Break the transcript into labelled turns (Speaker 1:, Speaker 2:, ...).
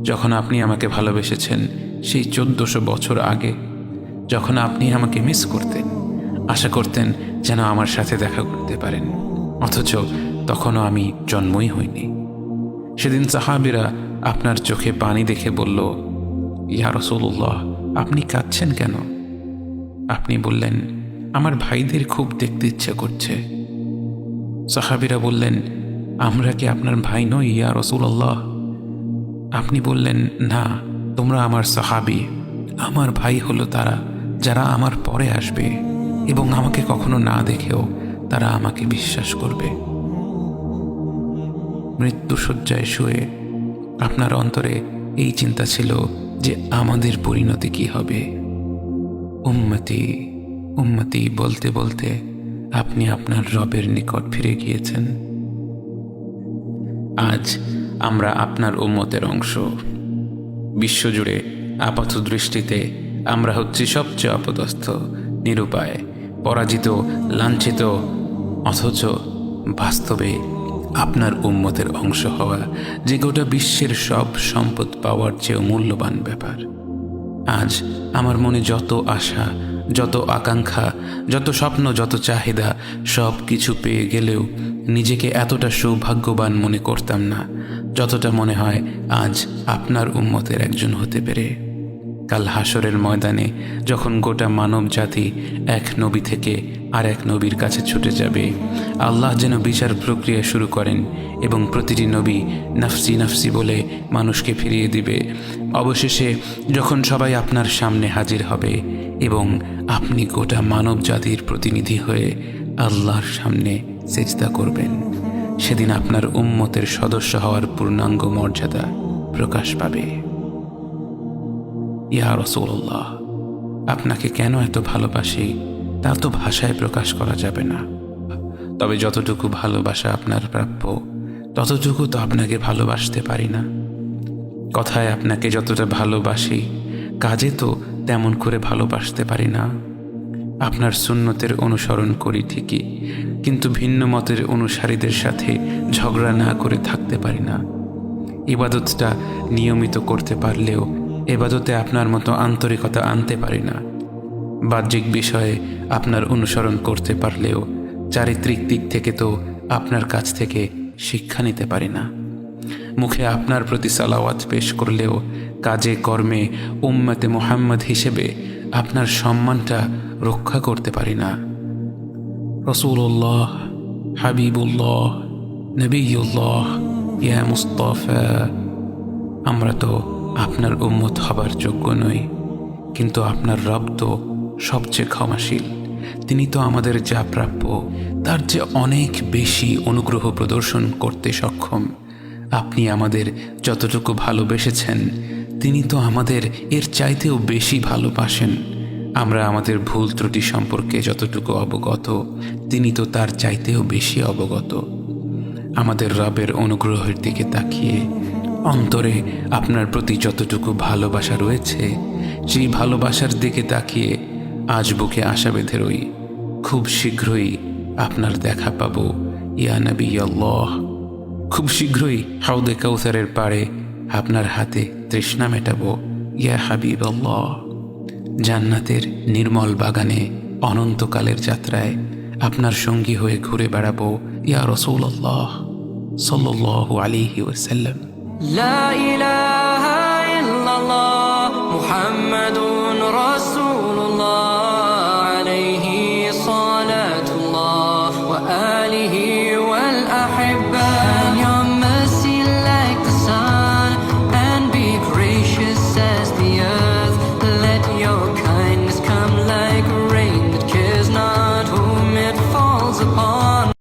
Speaker 1: যখন আপনি আমাকে ভালোবেসেছেন সেই 1400 বছর আগে, যখন আপনি আমাকে মিস করতেন, আশা করতেন যেন আমার সাথে দেখা করতে পারেন, অথচ তখনও আমি জন্মই হইনি। সেদিন সাহাবীরা আপনার চোখে পানি দেখে বলল, ইয়া রাসূলুল্লাহ, আপনি কাঁদছেন কেন? আপনি বললেন, আমার ভাইদের খুব দেখতে ইচ্ছে করছে। সাহাবীরা বললেন, আমরা কি আপনার ভাই নই ইয়া রাসূলুল্লাহ? আপনি বললেন, না, তোমরা আমার সাহাবী। আমার ভাই হলো তারা যারা আমার পরে আসবে এবং আমাকে কখনো না দেখেও তারা আমাকে বিশ্বাস করবে। মৃত্যুশয্যায় শুয়ে আপনার অন্তরে এই চিন্তা ছিল যে আমাদের পরিণতি কি হবে। উম্মতি উম্মতি বলতে বলতে আপনি আপনার রবের নিকট ফিরে গিয়েছেন। আজ আমরা আপনার উম্মতের অংশ। বিশ্বজুড়ে আপাত দৃষ্টিতে আমরা হচ্ছি সবচেয়ে অপদস্থ, নিরুপায়, পরাজিত, লাঞ্ছিত, অথচ বাস্তবে আপনার উম্মতের অংশ হওয়া যে গোটা বিশ্বের সব সম্পদ পাওয়ার চেয়েও মূল্যবান ব্যাপার। আজ আমার মনে যত আশা, যত আকাঙ্ক্ষা, যত স্বপ্ন, যত চাহিদা, সব কিছু পেয়ে গেলেও নিজেকে এতটা সৌভাগ্যবান মনে করতাম না যতটা মনে হয় আজ আপনার উম্মতের একজন হতে পেরে। কাল হাসরের ময়দানে যখন গোটা মানব জাতি এক নবী থেকে আর এক নবীর কাছে ছুটে যাবে, আল্লাহ যেন বিচার প্রক্রিয়া শুরু করেন এবং প্রতিটি নবী নাফসি নাফসি বলে মানুষকে ফিরিয়ে দিবে। অবশেষে যখন সবাই আপনার সামনে হাজির হবে এবং আপনি গোটা মানব জাতির প্রতিনিধি হয়ে আল্লাহর সামনে সিজদা করবেন, সেদিন আপনার উম্মতের সদস্য হওয়ার পূর্ণাঙ্গ মর্যাদা প্রকাশ পাবে। ইয়া রাসূলুল্লাহ, আপনাকে কেন এত ভালোবাসি তা তো ভাষায় প্রকাশ করা যাবে না। তবে যতটুকু ভালোবাসা আপনার প্রাপ্য ততটুকু তো আপনাকে ভালোবাসতে পারি না। কথায় আপনাকে যতটা ভালোবাসি, কাজে তো তেমন করে ভালোবাসতে পারি না। আপনার সুন্নতের অনুসরণ করি ঠিকই, কিন্তু ভিন্ন মতের অনুসারীদের সাথে ঝগড়া না করে থাকতে পারি না। ইবাদতটা নিয়মিত করতে পারলেও এবাদতে আপনার মতো আন্তরিকতা আনতে পারি না। বাহ্যিক বিষয়ে আপনার অনুসরণ করতে পারলেও চারিত্রিক দিক থেকে তো আপনার কাছ থেকে শিক্ষা নিতে পারি না। মুখে আপনার প্রতি সালাওয়াত পেশ করলেও কাজে কর্মে উম্মতে মুহাম্মদ হিসেবে আপনার সম্মানটা রক্ষা করতে পারি না। রাসূলুল্লাহ, হাবিবুল্লাহ, নবিয়ুল্লাহ, ইয়া মুস্তাফা, আমরা তো আপনার উম্মত হবার যোগ্য নই, কিন্তু আপনার রব তো সবচেয়ে ক্ষমাশীল। তিনি তো আমাদের যা প্রাপ্য তার চেয়ে অনেক বেশি অনুগ্রহ প্রদর্শন করতে সক্ষম। আপনি আমাদের যতটুকু ভালোবেসেছেন তিনি তো আমাদের এর চাইতেও বেশি ভালোবাসেন। আমরা আমাদের ভুল ত্রুটি সম্পর্কে যতটুকু অবগত তিনি তো তার চাইতেও বেশি অবগত। আমাদের রবের অনুগ্রহের দিকে তাকিয়ে অন্তরে আপনার প্রতি যতটুকু ভালোবাসা রয়েছে সেই ভালোবাসার দিকে তাকিয়ে আজ বুকে আশা বেঁধে রই, খুব শীঘ্রই আপনার দেখা পাবো ইয়া নবী আল্লাহ। খুব শীঘ্রই হাউদে কাউসারের পাড়ে আপনার হাতে তৃষ্ণা মেটাবো ইয়া হাবিব আল্লাহ। জান্নাতের নির্মল বাগানে অনন্তকালের যাত্রায় আপনার সঙ্গী হয়ে ঘুরে বেড়াবো ইয়া রাসূলুল্লাহ সাল্লাল্লাহু আলাইহি ওয়াসাল্লাম।
Speaker 2: লা ইলাহা